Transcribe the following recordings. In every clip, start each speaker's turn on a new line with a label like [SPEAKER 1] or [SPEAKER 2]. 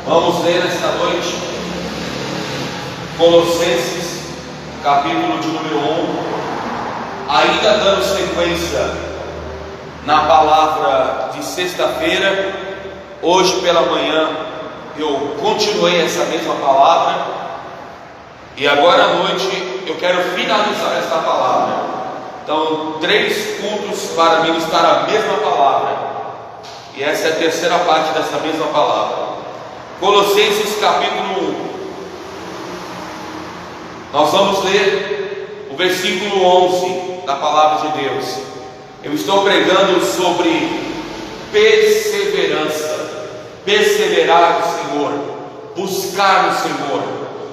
[SPEAKER 1] Vamos ler nesta noite Colossenses, capítulo de número 1, ainda dando sequência na palavra de sexta-feira. Hoje pela manhã eu continuei essa mesma palavra, e agora à noite eu quero finalizar esta palavra. Então, 3 cultos para ministrar a mesma palavra, e essa é a terceira parte dessa mesma palavra. Colossenses capítulo 1. Nós vamos ler o versículo 11 da palavra de Deus. Eu estou pregando sobre perseverança, perseverar no Senhor, buscar no Senhor,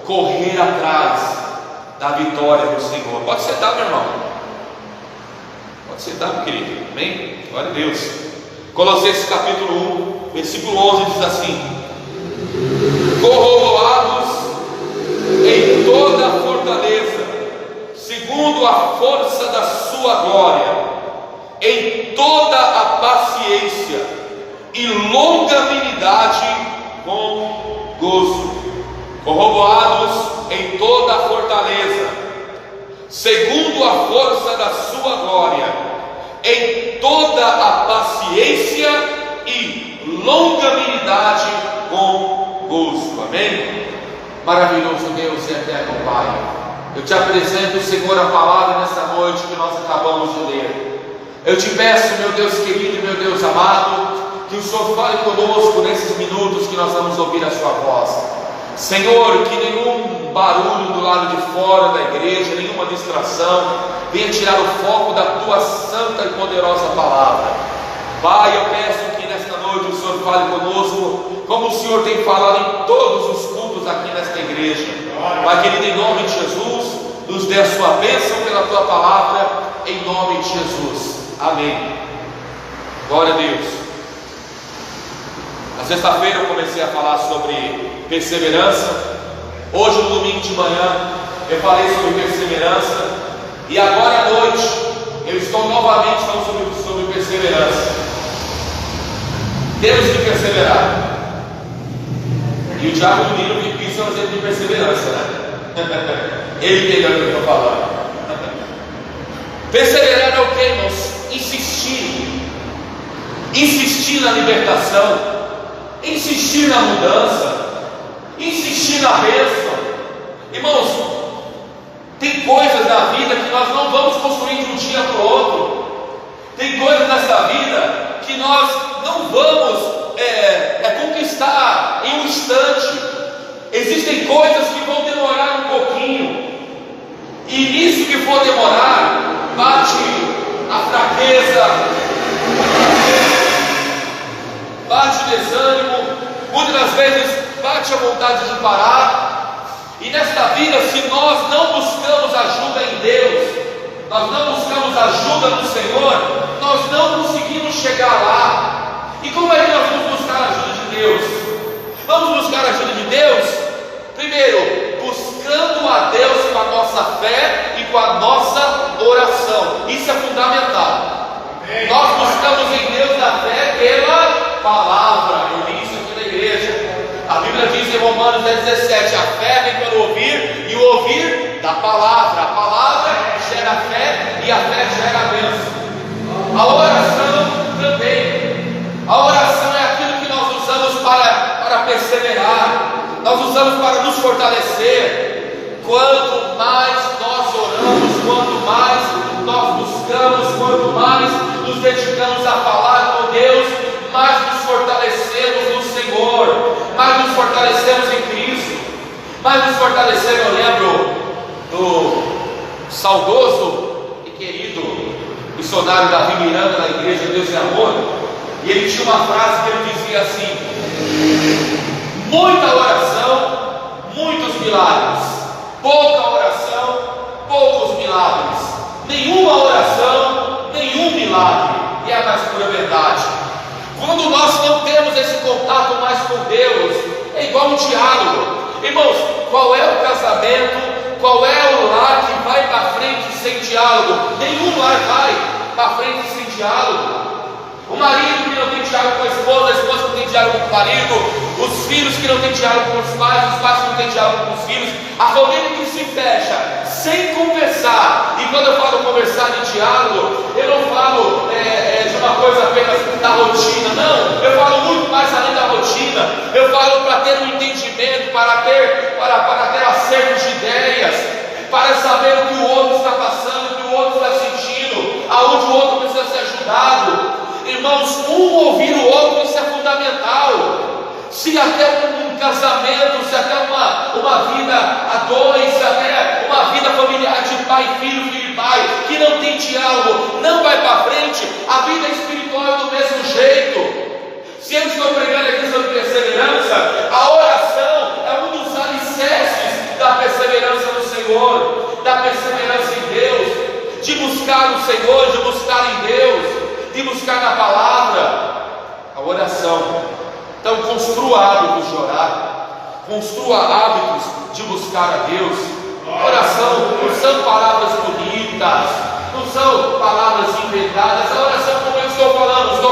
[SPEAKER 1] correr atrás da vitória do Senhor. Pode sentar, meu irmão. Pode sentar, meu querido. Amém? Glória a Deus. Colossenses capítulo 1, versículo 11 diz assim: corroborados em toda a fortaleza, segundo a força da sua glória, em toda a paciência e longanimidade com gozo. Corroborados em toda a fortaleza, segundo a força da sua glória, em toda a paciência e longanimidade com gozo. Amém? Maravilhoso Deus e eterno Pai, eu te apresento, Senhor, a palavra nessa noite que nós acabamos de ler. Eu te peço, meu Deus querido e meu Deus amado, que o Senhor fale conosco nesses minutos que nós vamos ouvir a sua voz. Senhor, que nenhum barulho do lado de fora da igreja, nenhuma distração venha tirar o foco da tua santa e poderosa palavra. Pai, eu peço que nesta noite o Senhor fale conosco, como o Senhor tem falado em todos os cultos aqui nesta igreja. Pai querido, em nome de Jesus, nos dê a sua bênção pela tua palavra, em nome de Jesus. Amém. Glória a Deus. Na sexta-feira eu comecei a falar sobre perseverança. Hoje, no domingo de manhã, eu falei sobre perseverança. E agora à noite, eu estou novamente falando sobre perseverança. Temos que perseverar. E o Diabo do Nilo me quis fazer de perseverança, né? Ele entendeu o que eu estou falando. Perseverar é o que, irmãos? Insistir. Insistir na libertação, insistir na mudança, insistir na bênção. Irmãos, tem coisas na vida que nós não vamos construir de um dia para o outro. Tem coisas nessa vida que nós não vamos conquistar em um instante. Existem coisas que vão demorar um pouquinho, e nisso que for demorar, bate a fraqueza, bate o desânimo, muitas das vezes bate a vontade de parar. E nesta vida, se nós não buscamos ajuda em Deus, nós não buscamos ajuda no Senhor, nós não conseguimos chegar lá. E como é que nós vamos buscar a ajuda de Deus? Vamos buscar a ajuda de Deus, primeiro, buscando a Deus com a nossa fé e com a nossa oração. Isso é fundamental. Amém. Nós buscamos em Deus a fé pela palavra. Eu li isso aqui na igreja. A Bíblia diz em Romanos 10:17: a fé vem pelo ouvir, e o ouvir da palavra. A palavra gera fé, e a fé gera a bênção. A oração também. A oração é aquilo que nós usamos para perseverar, nós usamos para nos fortalecer. Quanto mais nós oramos, quanto mais nós buscamos, quanto mais nos dedicamos a falar com Deus, mais nos fortalecemos no Senhor, mais nos fortalecemos em Cristo, mais nos fortalecemos. Eu lembro do saudoso e querido missionário Davi Miranda, da igreja Deus e Amor, e ele tinha uma frase que ele dizia assim: muita oração, muitos milagres; pouca oração, poucos milagres; nenhuma oração, nenhum milagre. E é a mais pura verdade. Quando nós não temos esse contato mais com Deus, é igual um diálogo. Irmãos, qual é o casamento, qual é o lar que vai para frente sem diálogo? Nenhum lar vai para frente sem diálogo. O marido que não tem diálogo com a esposa que não tem diálogo com o marido, os filhos que não têm diálogo com os pais que não têm diálogo com os filhos, a família que se fecha sem conversar. E quando eu falo conversar de diálogo, eu não falo de uma coisa apenas da rotina, não, eu falo muito mais além da rotina. Eu falo para ter um entendimento, para ter acerto de ideias, para saber o que o outro está passando, o que o outro está sentindo, aonde o outro precisa ser ajudado. Irmãos, um ouvir o outro, isso é fundamental. Se até um casamento, se até uma vida a dois, se até uma vida familiar de pai e filho, filho e pai, que não tem diálogo, não vai para frente, a vida espiritual é do mesmo jeito. Se eu estou pregando aqui sobre perseverança, a oração é um dos alicerces da perseverança no Senhor, da perseverança em Deus, de buscar no Senhor, de buscar em Deus, de buscar na palavra. A oração. Então construa hábitos de orar, construa hábitos de buscar a Deus. Oração não são palavras bonitas, não são palavras inventadas. A oração, como eu estou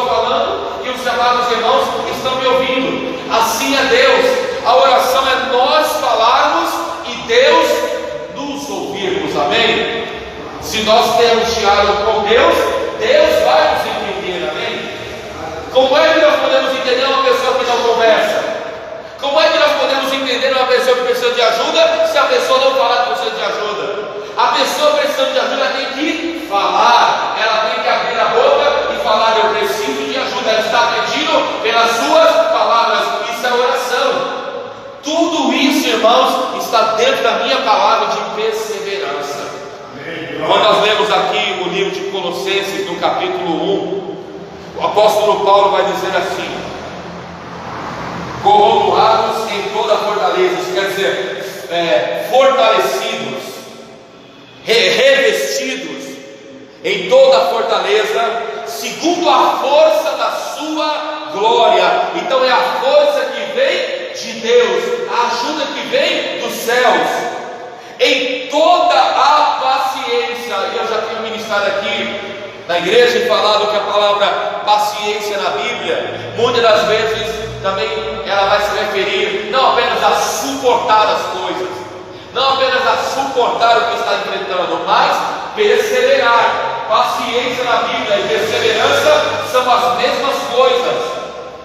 [SPEAKER 1] falando e os amados irmãos estão me ouvindo. Assim é Deus. A oração é nós falarmos e Deus nos ouvirmos. Amém? Se nós temos diálogo com Deus, Deus vai nos entender. Amém? Como é que nós podemos entender uma pessoa que não conversa? Como é que nós podemos entender uma pessoa que precisa de ajuda se a pessoa não falar que precisa de ajuda? A pessoa precisando de ajuda tem que falar, ela tem que abrir a boca e falar: eu preciso de ajuda. Ela está pedindo pelas suas palavras. Isso é oração. Tudo isso, irmãos, está dentro da minha palavra de perseverança. Quando nós lemos aqui o livro de Colossenses, no capítulo 1, o apóstolo Paulo vai dizer assim: corroborados em toda a fortaleza. Isso quer dizer, fortalecidos, revestidos em toda a fortaleza, segundo a força da sua glória. Então é a força que vem de Deus, a ajuda que vem dos céus, em toda a paciência. Eu já tenho ministrado aqui na igreja e falado que a palavra paciência na Bíblia, muitas das vezes também ela vai se referir não apenas a suportar as coisas, não apenas a suportar o que está enfrentando, mas perseverar. Paciência na Bíblia e perseverança são as mesmas coisas.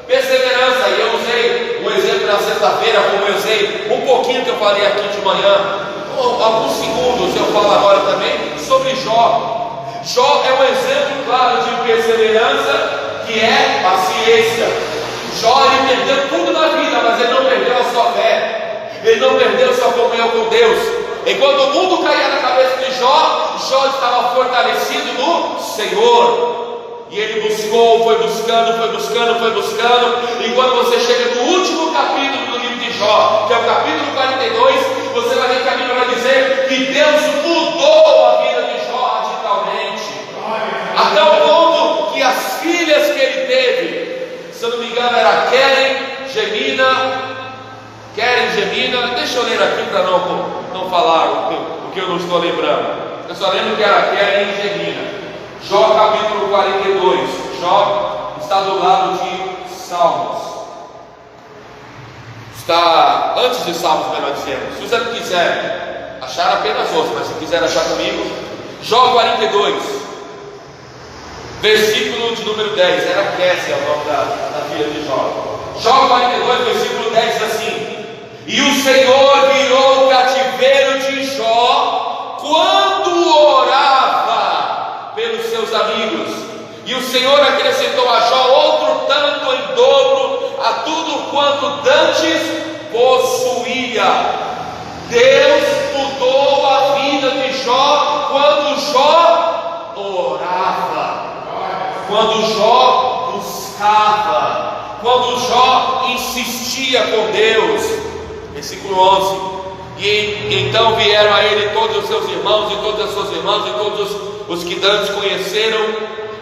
[SPEAKER 1] Perseverança, e eu usei o exemplo na sexta-feira, como eu usei um pouquinho que eu falei aqui de manhã, alguns segundos eu falo agora também sobre Jó. Jó é um exemplo claro de perseverança, que é paciência. Jó, ele perdeu tudo na vida, mas ele não perdeu a sua fé, ele não perdeu sua comunhão com Deus. Enquanto o mundo caía na cabeça de Jó, Jó estava fortalecido no Senhor. E ele buscou, foi buscando. E quando você chega no último capítulo do livro de Jó, que é o capítulo 42, você vai ver que a Bíblia vai dizer que Deus mudou a vida de Jó radicalmente, até o ponto que as filhas que ele teve, se eu não me engano era Keren, Gemina, deixa eu ler aqui para não falar o que eu não estou lembrando. Eu só lembro que era Keren e Gemina. Jó capítulo 42. Jó está do lado de Salmos, está antes de Salmos, melhor dizendo. Se você não quiser achar, apenas ouça, mas se quiser achar comigo, Jó 42, versículo de número 10. Era Késia o nome da filha de Jó. Jó 42, versículo 10 diz assim: e o Senhor virou o cativeiro de Jó quando orava pelos seus amigos, e o Senhor acrescentou a Jó outro tanto em dobro a tudo quanto dantes possuía. Deus mudou a vida de Jó quando Jó orava, quando Jó buscava, quando Jó insistia com Deus. Versículo 11: e então vieram a ele todos os seus irmãos e todas as suas irmãs e todos os que dantes conheceram,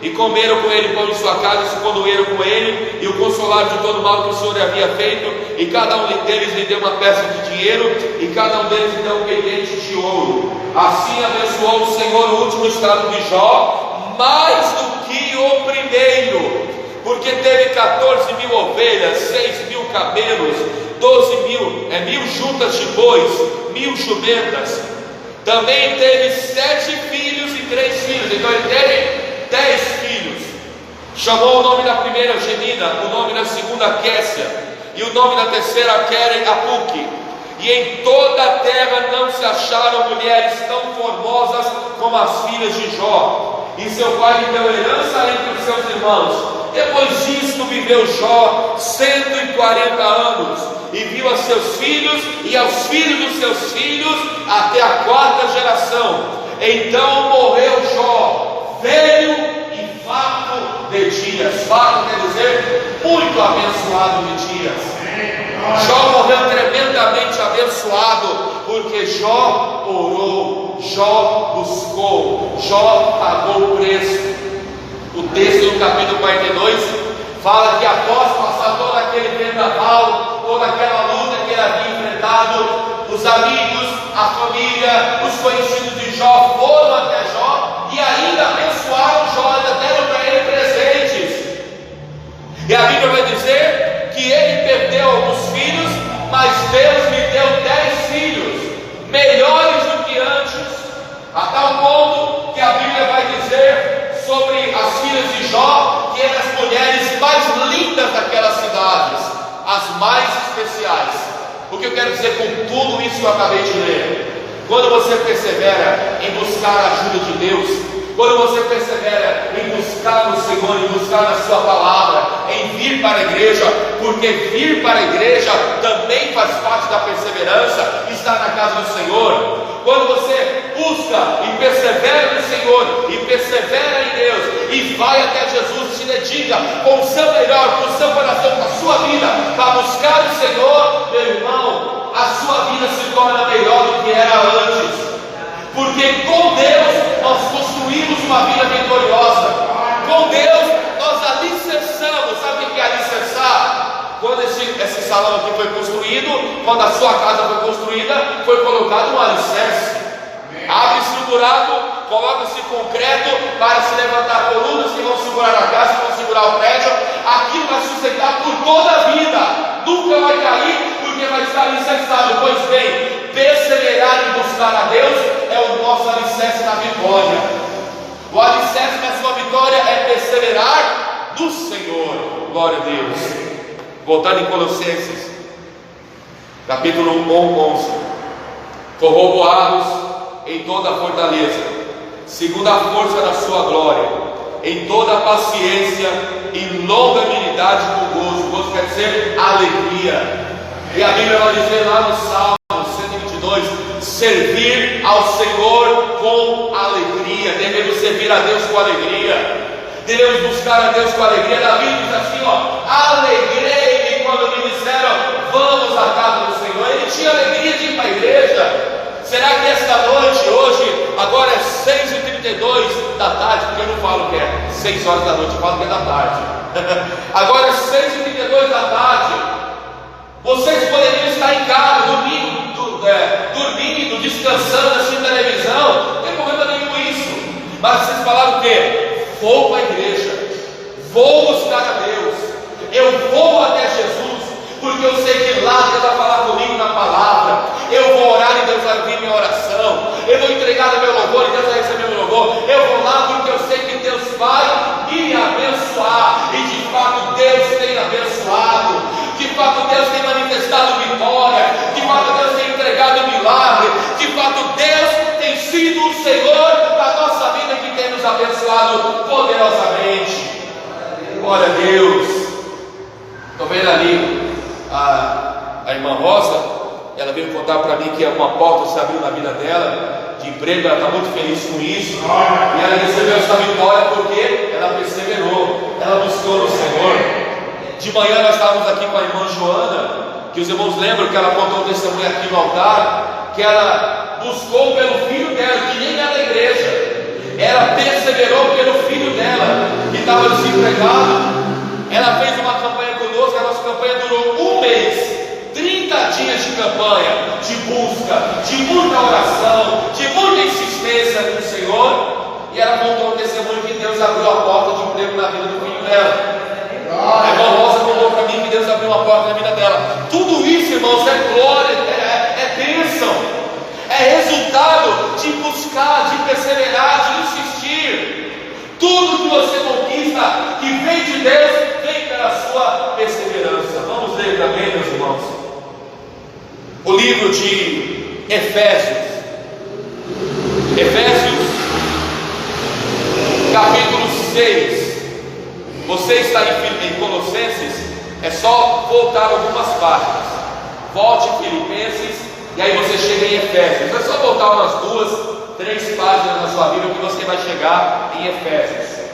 [SPEAKER 1] e comeram com ele pão em sua casa, e se condoeram com ele, e o consolaram de todo o mal que o Senhor lhe havia feito, e cada um deles lhe deu uma peça de dinheiro, e cada um deles lhe deu um pendente de ouro. Assim abençoou o Senhor o último estado de Jó, mais do que o primeiro, porque porque teve 14.000 ovelhas, 6.000 camelos, 1.000 juntas de bois, 1.000 jumentas. Também teve 7 filhos e 3 filhos, então ele teve 10 filhos. Chamou o nome da primeira Genina, o nome da segunda Quécia, e o nome da terceira Queren Apuque. E em toda a terra não se acharam mulheres tão formosas como as filhas de Jó. E seu pai lhe deu herança entre os seus irmãos. Depois disto viveu Jó 140 anos, e viu a seus filhos e aos filhos dos seus filhos até a 4ª geração. Então morreu Jó, velho e farto de dias. Farto quer dizer muito abençoado de dias. Jó morreu tremendamente abençoado, porque Jó orou, Jó buscou, Jó pagou o preço. O texto do capítulo 42 fala que após passar todo aquele vendaval, toda aquela luta que ele havia enfrentado, os amigos, a família, os conhecidos de Jó foram até Jó e ainda abençoaram Jó, ainda deram para ele presentes. E a Bíblia vai dizer que ele perdeu alguns filhos, mas Deus lhe deu 10 filhos, melhores do que antes, a tal ponto que a Bíblia vai dizer sobre as filhas de Jó que eram as mulheres mais lindas daquelas cidades, as mais especiais. O que eu quero dizer com tudo isso que eu acabei de ler? Quando você persevera em buscar a ajuda de Deus, quando você persevera em buscar no Senhor, em buscar na sua palavra, em vir para a igreja, porque vir para a igreja também faz parte da perseverança, estar na casa do Senhor. Quando você busca e persevera no Senhor, e persevera em Deus, e vai até Jesus, se dedica com o seu melhor, com o seu coração, com a sua vida, para buscar o Senhor, meu irmão, a sua vida se torna melhor do que era antes. Porque com Deus nós construímos uma vida vitoriosa. Com Deus nós alicerçamos. Sabe o que é alicerçar? Quando esse salão aqui foi construído, quando a sua casa foi construída, foi colocado um alicerce. Abre estruturado, coloca-se concreto para se levantar colunas que vão segurar a casa, que vão segurar o prédio. Aquilo vai sustentar por toda a vida. Nunca vai cair, porque vai estar alicerçado. Pois bem, perseverar em buscar a Deus é o nosso alicerce na vitória. O alicerce da sua vitória é perseverar no Senhor. Glória a Deus. Voltando em Colossenses, capítulo 11. Corroborados em toda a fortaleza, segundo a força da sua glória, em toda a paciência e longanimidade com gozo. Gozo quer dizer alegria. E a Bíblia vai dizer lá no Salmo 122, servir ao Senhor com alegria. Devemos servir a Deus com alegria. Devemos buscar a Deus com alegria. Davi diz assim, alegrei-me quando me disseram, vamos à casa do Senhor. Ele tinha alegria de ir para a igreja. Será que esta noite, hoje, agora é 6h32 da tarde, porque eu não falo que é 6 horas da noite, eu falo que é da tarde. Agora é 6h32 da tarde. Vocês poderiam estar em casa, dormindo, descansando, assistindo televisão, não tem problema nenhum com isso. Mas vocês falaram o quê? Vou para a igreja, vou buscar a Deus, eu vou até Jesus, porque eu sei que lá Deus vai falar comigo na palavra. Eu vou orar e Deus vai ouvir minha oração. Eu vou entregar o meu louvor e Deus vai receber meu louvor. Eu vou lá porque eu sei que Deus vai me abençoar. E de fato Deus tem abençoado. De fato Deus tem manifestado vitória. De fato Deus tem entregado milagre. De fato Deus tem sido o Senhor da nossa vida, que tem nos abençoado poderosamente. Glória a Deus. Estou vendo ali a irmã Rosa. Ela veio contar para mim que uma porta se abriu na vida dela de emprego. Ela está muito feliz com isso. E ela recebeu essa vitória porque ela perseverou, ela buscou no Senhor. De manhã nós estávamos aqui com a irmã Joana, que os irmãos lembram que ela contou um testemunho aqui no altar, que ela buscou pelo filho dela, que nem era da igreja. Ela perseverou pelo filho dela, que estava desempregado. Ela fez uma campanha conosco. A nossa campanha durou um mês. 30 dias de campanha, de busca, de muita oração, de muita insistência no Senhor. E ela contou um testemunho que Deus abriu a porta de emprego na vida do filho dela. A irmã Rosa contou para mim que Deus abriu uma porta na vida dela. Tudo isso, irmãos, é glória, é bênção, é resultado de buscar, de perseverar, de insistir. Tudo que você conquista, que vem de Deus, vem pela sua perseverança. Vamos ler também, meus irmãos, o livro de Efésios, capítulo 6. Você está em Colossenses, é só voltar algumas páginas. Volte em Filipenses e aí você chega em Efésios. É só voltar umas 2, 3 páginas na sua Bíblia que você vai chegar em Efésios.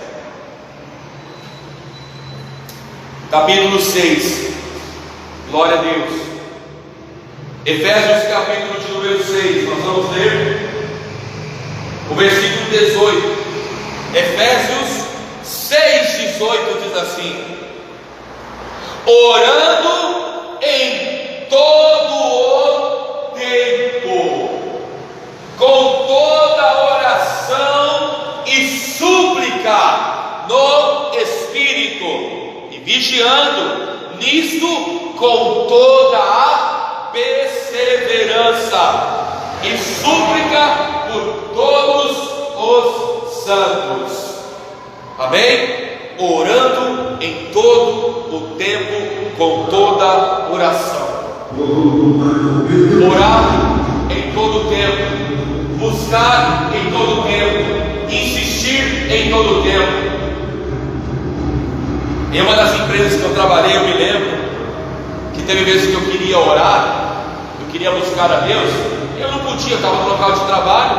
[SPEAKER 1] Capítulo 6. Glória a Deus. Efésios capítulo de número 6. Nós vamos ler o versículo 18. Efésios 6,18 diz assim: orando em todo o tempo, com toda oração e súplica no Espírito, e vigiando nisto com toda a perseverança e súplica por todos os santos. Amém? Orando em todo o tempo, com toda oração. Orar em todo o tempo, buscar em todo o tempo, insistir em todo o tempo. Em uma das empresas que eu trabalhei, eu me lembro que teve vezes que eu queria orar, eu queria buscar a Deus, eu não podia, estava no local de trabalho,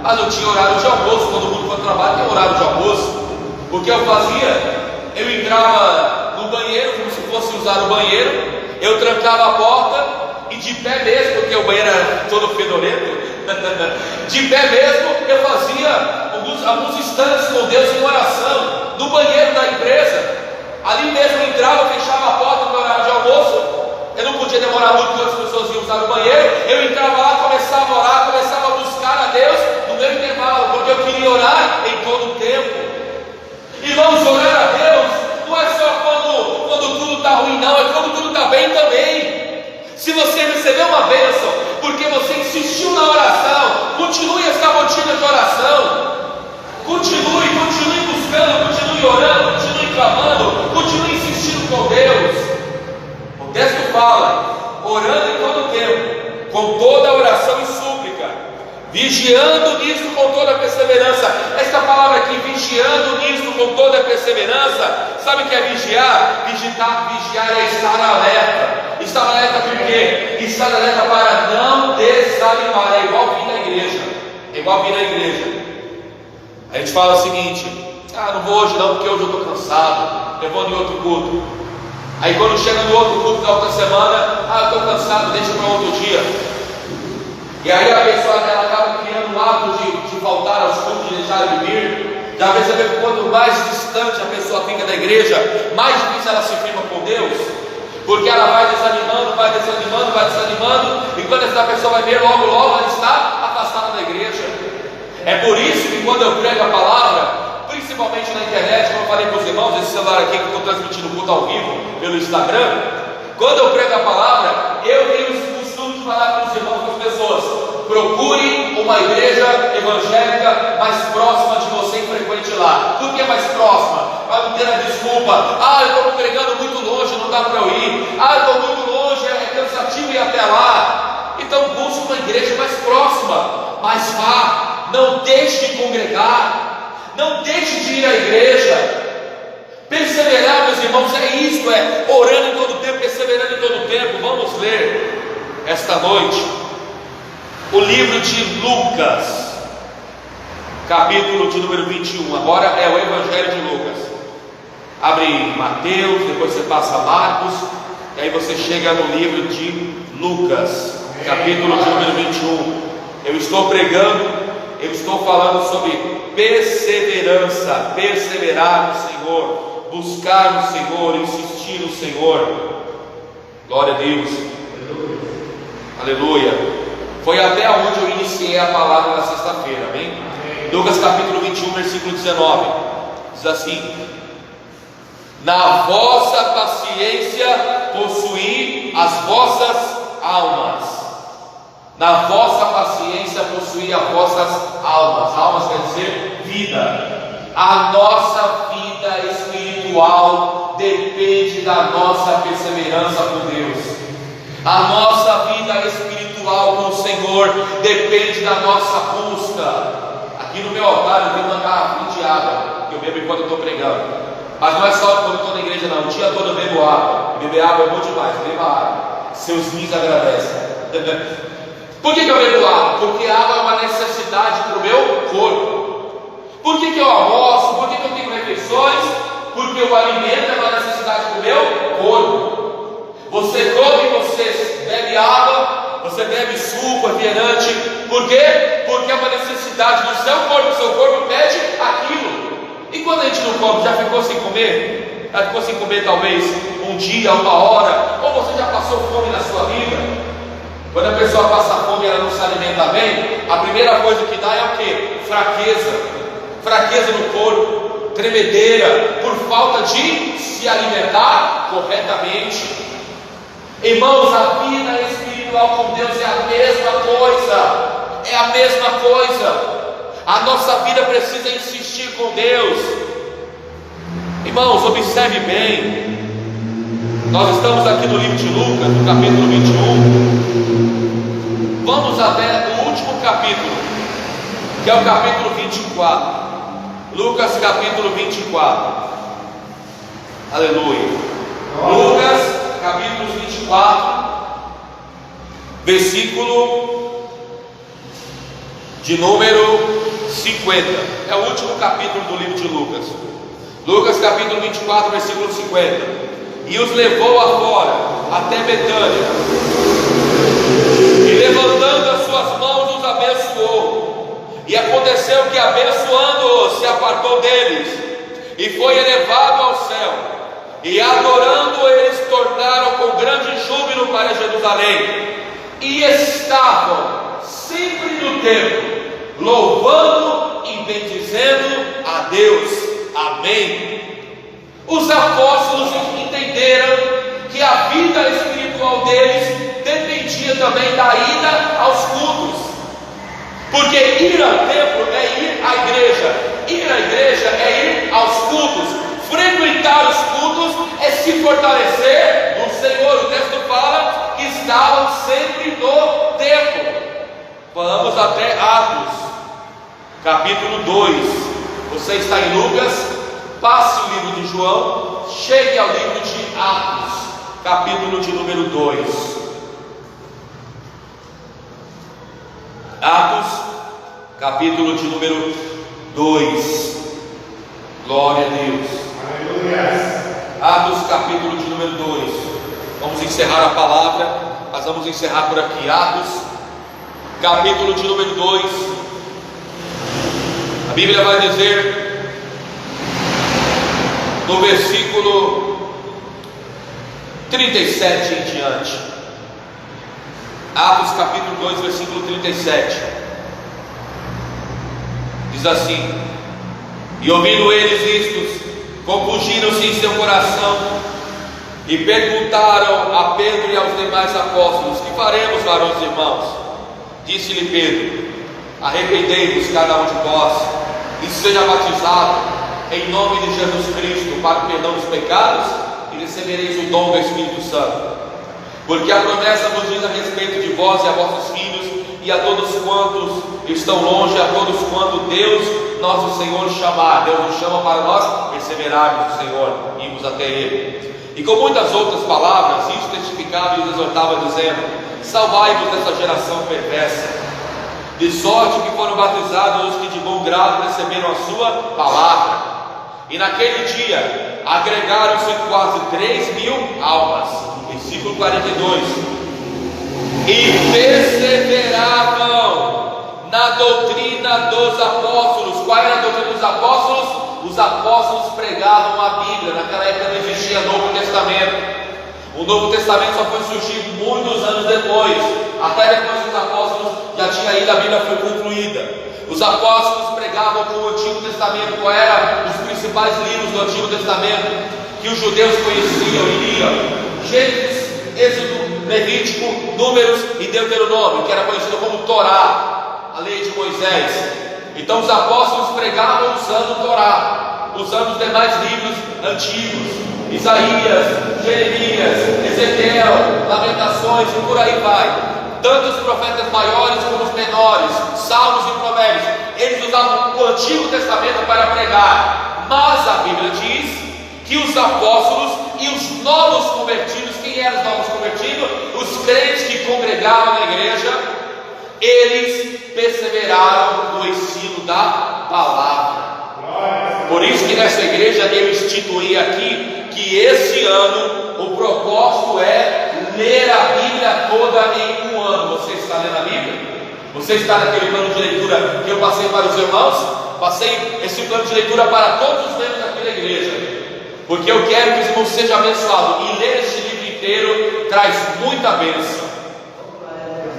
[SPEAKER 1] mas não tinha horário de almoço. Todo mundo para o trabalho tem horário de almoço. O que eu fazia? Eu entrava no banheiro, como se fosse usar o banheiro, eu trancava a porta e de pé mesmo, porque o banheiro era todo fedorento, de pé mesmo eu fazia alguns instantes com Deus em oração, no banheiro da empresa. Ali mesmo eu entrava, fechava a porta no horário de almoço, eu não podia demorar muito porque as pessoas iam usar o banheiro, eu entrava lá, começava a orar, começava a buscar a Deus no meu intervalo, porque eu queria orar em todo o tempo. E vamos orar a Deus, não é só quando tudo está ruim, não, é quando tudo está bem também. Se você recebeu uma bênção, porque você insistiu na oração, continue essa rotina de oração, continue buscando, continue orando, continue clamando, continue insistindo com Deus. O texto fala, orando em todo o tempo, com toda oração e súplica, vigiando nisso com toda a perseverança. Esta palavra aqui, vigiando nisso com toda a perseverança, sabe o que é vigiar? Vigiar é estar alerta. Estar alerta por quê? Estar alerta para não desanimar. É igual vir na igreja. A gente fala o seguinte: não vou hoje não, porque hoje eu estou cansado, eu vou em outro culto. Aí quando chega no outro culto da outra semana, eu estou cansado, deixa para outro dia. E aí a pessoa ela acaba criando um hábito de faltar aos cultos, de deixar de vir. Já percebeu que quanto mais distante a pessoa fica da igreja, mais difícil ela se firma com Deus, porque ela vai desanimando, e quando essa pessoa vai ver, logo ela está afastada da igreja. É por isso que quando eu prego a palavra, principalmente na internet, como eu falei para os irmãos, esse celular aqui que eu estou transmitindo o culto ao vivo pelo Instagram, quando eu prego a palavra, eu tenho o costume de falar para os irmãos, para as pessoas: procure uma igreja evangélica mais próxima de você e frequente lá. Por que mais próxima? Para não ter a desculpa: eu estou congregando muito longe, não dá para eu ir. Eu estou muito longe, é cansativo ir até lá. Então busque uma igreja mais próxima, mas vá, não deixe de congregar, não deixe de ir à igreja. Perseverar, meus irmãos, é isto, é orando em todo o tempo, perseverando em todo o tempo. Vamos ler esta noite o livro de Lucas, capítulo de número 21. Agora é o Evangelho de Lucas. Abre Mateus, depois você passa Marcos, e aí você chega no livro de Lucas, capítulo de número 21. Eu estou pregando, eu estou falando sobre perseverança, perseverar no Senhor, buscar no Senhor, insistir no Senhor. Glória a Deus. Aleluia. Foi até onde eu iniciei a palavra na sexta-feira, amém? Lucas capítulo 21, versículo 19, diz assim: Na vossa paciência possuí as vossas almas. Na vossa paciência possuí as vossas almas. Almas quer dizer vida. A nossa vida espiritual depende da nossa perseverança com Deus. A nossa vida espiritual com o Senhor depende da nossa busca. Aqui no meu altar eu tenho uma garrafinha de água que eu bebo enquanto eu estou pregando. Mas não é só quando eu estou na igreja não. O dia todo eu bebo água. Beber água é bom demais. Beba água. Seus rins agradecem. Por que eu bebo água? Porque a água é uma necessidade para o meu corpo. Por que eu almoço? Por que eu tenho refeições? Porque o alimento é uma necessidade para o meu corpo. Você come, você bebe água, você bebe suco, refrigerante. Por quê? Porque é uma necessidade do seu corpo. O seu corpo pede aquilo. E quando a gente não come, já ficou sem comer? Já ficou sem comer talvez um dia, uma hora? Ou você já passou fome na sua vida? Quando a pessoa passa fome e ela não se alimenta bem, a primeira coisa que dá é o quê? Fraqueza. Fraqueza no corpo, tremedeira, por falta de se alimentar corretamente. Irmãos, a vida espiritual com Deus é a mesma coisa. É a mesma coisa. A nossa vida precisa insistir com Deus. Irmãos, observe bem. Nós estamos aqui no livro de Lucas, no capítulo 21. Vamos até o último capítulo, que é o capítulo 24. Lucas capítulo 24. Aleluia. Lucas capítulo 24, versículo de número 50. É o último capítulo do livro de Lucas. Lucas capítulo 24, versículo 50. E os levou afora até Betânia, e levantando as suas mãos os abençoou. E aconteceu que, abençoando-os, se apartou deles e foi elevado ao céu. E adorando, eles tornaram com grande júbilo para Jerusalém, e estavam sempre no templo, louvando e bendizendo a Deus. Amém. Os apóstolos entenderam que a vida espiritual deles dependia também da ida aos cultos, porque ir ao templo é ir à igreja, ir à igreja é ir aos cultos, frequentar os cultos é se fortalecer no Senhor. O texto fala que estavam sempre no templo. Vamos até Atos capítulo 2. Você está em Lucas, passe o livro de João, chegue ao livro de Atos, capítulo de número 2. Atos, capítulo de número 2. Glória a Deus. Aleluia. Atos, capítulo de número 2. Vamos encerrar a palavra, mas vamos encerrar por aqui. Atos, capítulo de número 2. A Bíblia vai dizer, no versículo 37 em diante. Atos capítulo 2, versículo 37. Diz assim: e ouvindo eles isto, compungiram-se em seu coração e perguntaram a Pedro e aos demais apóstolos: que faremos, varões e irmãos? Disse-lhe Pedro: arrependei-vos cada um de vós e seja batizado em nome de Jesus Cristo para o perdão dos pecados, e recebereis o dom do Espírito Santo. Porque a promessa vos diz a respeito de vós e a vossos filhos, e a todos quantos estão longe, a todos quanto Deus nosso Senhor chamar. Deus nos chama para nós perseverarmos no Senhor, irmos até Ele. E com muitas outras palavras, isso testificava e exortava, dizendo: salvai-vos dessa geração perversa. De sorte que foram batizados os que de bom grado receberam a sua palavra. E naquele dia agregaram-se quase 3.000 almas. Versículo 42. E perseveravam na doutrina dos apóstolos. Qual era a doutrina dos apóstolos? Os apóstolos pregavam a Bíblia. Naquela época não existia Novo Testamento. O Novo Testamento só foi surgir muitos anos depois. Até depois dos apóstolos já tinha ido, a Bíblia foi concluída. Os apóstolos pregavam com o Antigo Testamento. Qual eram os principais livros do Antigo Testamento? que os judeus conheciam e liam: Gênesis, Êxodo, Levítico, Números e Deuteronômio, que era conhecido como Torá, a lei de Moisés. Então os apóstolos pregavam usando o Torá, usando os demais livros antigos: Isaías, Jeremias, Ezequiel, Lamentações e por aí vai. Tanto os profetas maiores como os menores, Salmos e Provérbios, eles usavam o Antigo Testamento para pregar. Mas a Bíblia diz que os apóstolos e os novos convertidos, quem eram os novos convertidos? Os crentes que congregavam na igreja, eles perseveraram no ensino da palavra. Por isso que nessa igreja eu instituí aqui que esse ano o propósito é ler a Bíblia toda em um ano. Você está lendo a Bíblia? Você está naquele plano de leitura que eu passei para os irmãos? Passei esse plano de leitura para todos os membros daquela igreja, porque eu quero que os irmãos sejam abençoados. E ler esse livro inteiro traz muita bênção.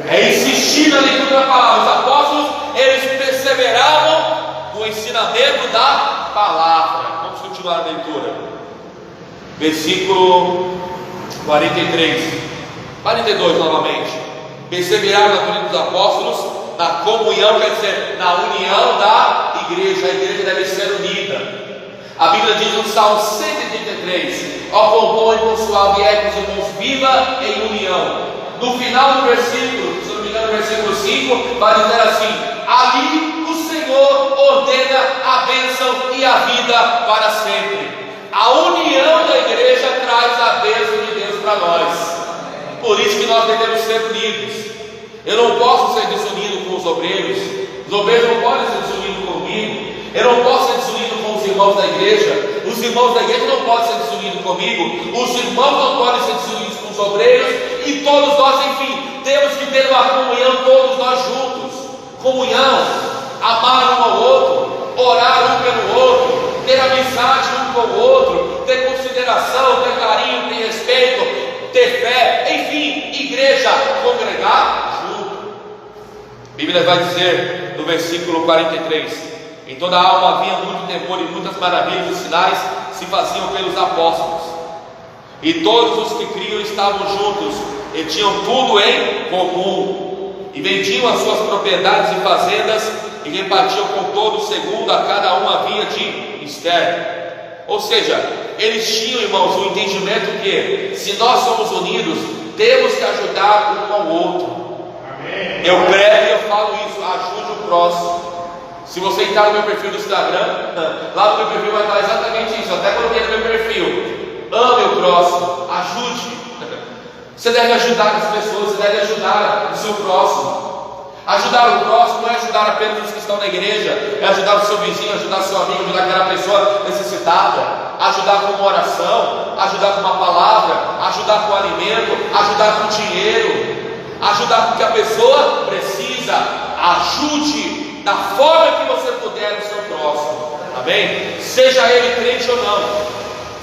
[SPEAKER 1] É insistir na leitura da palavra. Os apóstolos, eles perseveravam no ensinamento da palavra. Vamos continuar a leitura. Versículo 42 novamente. Perseveraram na doutrina dos apóstolos, na comunhão, quer dizer, na união da igreja. A igreja deve ser unida. A Bíblia diz no Salmo 133: ó quão bom e quão suave é que os irmãos vivam em união. No final do versículo, se não me engano, no versículo 5, vai dizer assim: ali o Senhor ordena a bênção e a vida para sempre. A união da igreja traz a bênção de Deus para nós. Por isso que nós devemos ser unidos. Eu não posso ser desunido com os obreiros não podem ser desunidos comigo. Eu não posso ser desunido com os irmãos da igreja. Os irmãos da igreja não podem ser desunidos comigo. Os irmãos não podem ser desunidos com os obreiros. E todos nós, enfim, temos que ter uma comunhão, todos nós juntos. Comunhão, amar um ao outro, orar um pelo outro, ter amizade um com o outro, ter consideração, ter carinho, ter respeito, ter fé, enfim, igreja, congregar junto. A Bíblia vai dizer no versículo 43: em toda a alma havia muito temor e muitas maravilhas e sinais se faziam pelos apóstolos, e todos os que criam estavam juntos e tinham tudo em comum, e vendiam as suas propriedades e fazendas e repartiam com todos segundo a cada um havia de externo. Ou seja, eles tinham, irmãos, o entendimento que se nós somos unidos, temos que ajudar um ao outro. Amém. Eu prego e eu falo isso: ajude o próximo. Se você entrar no meu perfil do Instagram, lá no meu perfil vai estar exatamente isso. Até coloquei no meu perfil: ame o próximo, ajude. Você deve ajudar as pessoas, você deve ajudar o seu próximo. Ajudar o próximo não é ajudar apenas os que estão na igreja, é ajudar o seu vizinho, ajudar o seu amigo, ajudar aquela pessoa necessitada, ajudar com uma oração, ajudar com uma palavra, ajudar com alimento, ajudar com dinheiro, ajudar com o que a pessoa precisa. Ajude da forma que você puder o seu próximo, amém? Seja ele crente ou não,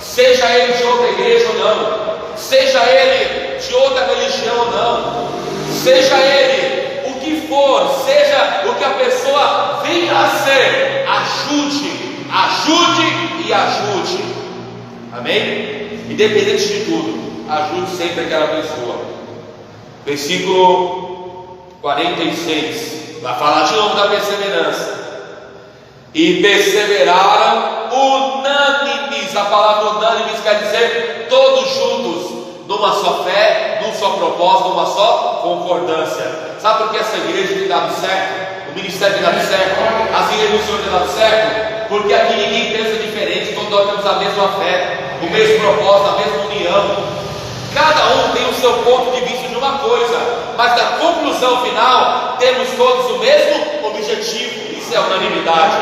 [SPEAKER 1] seja ele de outra igreja ou não, seja ele de outra religião ou não, seja ele o que for, seja o que a pessoa venha a ser, ajude, ajude e ajude, amém? Independente de tudo, ajude sempre aquela pessoa. Versículo 46 vai falar de novo da perseverança. E perseveraram unânimes. A palavra unânimes quer dizer todos juntos, numa só fé, num só propósito, numa só concordância. Sabe por que essa igreja tem dado certo? O ministério tem dado certo? As igrejas do Senhor tem dado certo? Porque aqui ninguém pensa diferente, todos nós temos a mesma fé, o mesmo propósito, a mesma união. Cada um tem o seu ponto de vista de uma coisa, mas na conclusão final temos todos o mesmo objetivo. Isso é unanimidade.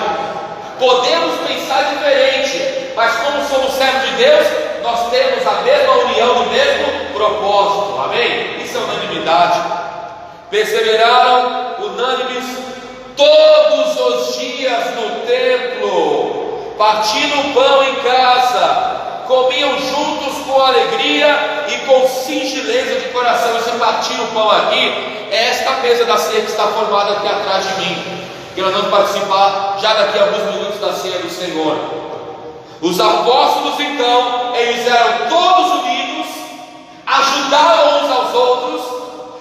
[SPEAKER 1] Podemos pensar diferente, mas como somos servos de Deus, nós temos a mesma união, o mesmo propósito, amém? Isso é unanimidade. Perseveraram unânimes todos os dias no templo, partindo o pão em casa, comiam juntos com alegria e com singeleza de coração. Esse partir o pão aqui é esta mesa da ceia que está formada aqui atrás de mim, que nós vamos participar já daqui a alguns minutos da ceia do Senhor. Os apóstolos, então, eles eram todos unidos, ajudavam uns aos outros,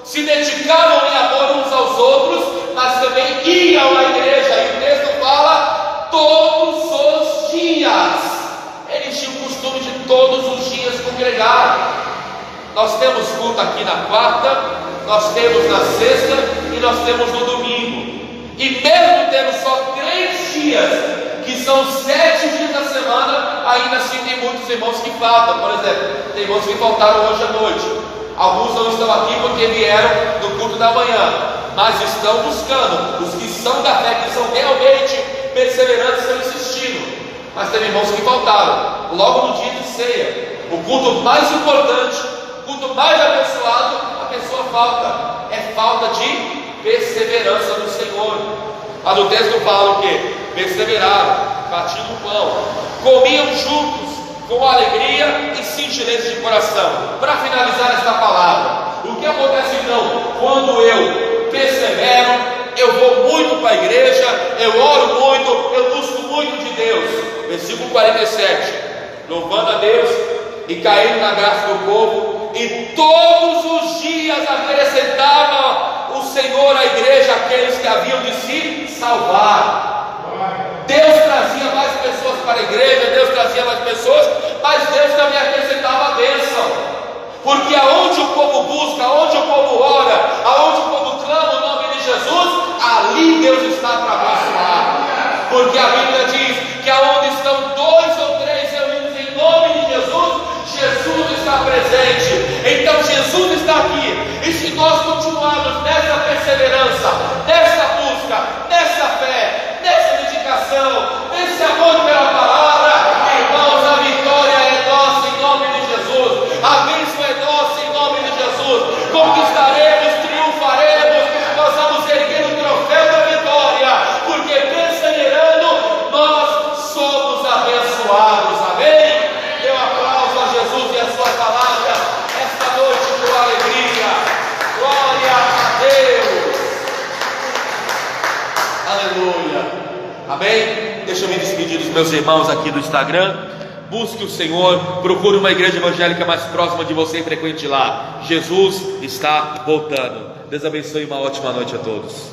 [SPEAKER 1] se dedicavam em amor uns aos outros, mas também iam à igreja. E o texto fala todos os dias. Eles tinham o costume de todos os dias congregar. Nós temos culto aqui na quarta, nós temos na sexta e nós temos no domingo. E mesmo tendo só 3 dias, que são 7 dias da semana, ainda assim tem muitos irmãos que faltam. Por exemplo, tem irmãos que faltaram hoje à noite. Alguns não estão aqui porque vieram no culto da manhã, mas estão buscando. Os que são da fé, que são realmente perseverantes, estão insistindo. Mas tem irmãos que faltaram logo no dia de ceia, o culto mais importante, o culto mais abençoado. A pessoa falta, é falta de perseverança no Senhor. Mas o texto fala o que? Perseveraram, partindo o pão, comiam juntos com alegria e singeleza de coração. Para finalizar esta palavra, o que acontece então quando eu persevero? Eu vou muito para a igreja, eu oro muito, eu busco muito de Deus. Versículo 47: louvando a Deus e caindo na graça do povo, e todos os dias acrescentava o Senhor à igreja aqueles que haviam de se salvar. Deus trazia mais pessoas para a igreja, Deus trazia mais pessoas, mas Deus também acrescentava a bênção, porque aonde o povo busca, aonde o povo ora, aonde o povo clama o nome de Jesus, ali Deus está para abençoar. Porque a Bíblia diz que aonde estão 2 ou 3 reunidos em nome de Jesus, Jesus está presente. Então Jesus está aqui, e se nós continuarmos nessa perseverança, nessa busca, nessa fé, nessa dedicação, nesse amor pela palavra, irmãos, a vitória é nossa em nome de Jesus, a bênção é nossa em nome de Jesus. Conquistaremos, triunfaremos, nós vamos erguer o troféu da vitória, porque perseverando nós somos abençoados. Amém? Dê um aplauso a Jesus e a sua palavra esta noite com alegria. Glória a Deus. Aleluia. Amém? Deixa eu me despedir dos meus irmãos aqui do Instagram. Busque o Senhor, procure uma igreja evangélica mais próxima de você e frequente lá. Jesus está voltando. Deus abençoe e uma ótima noite a todos.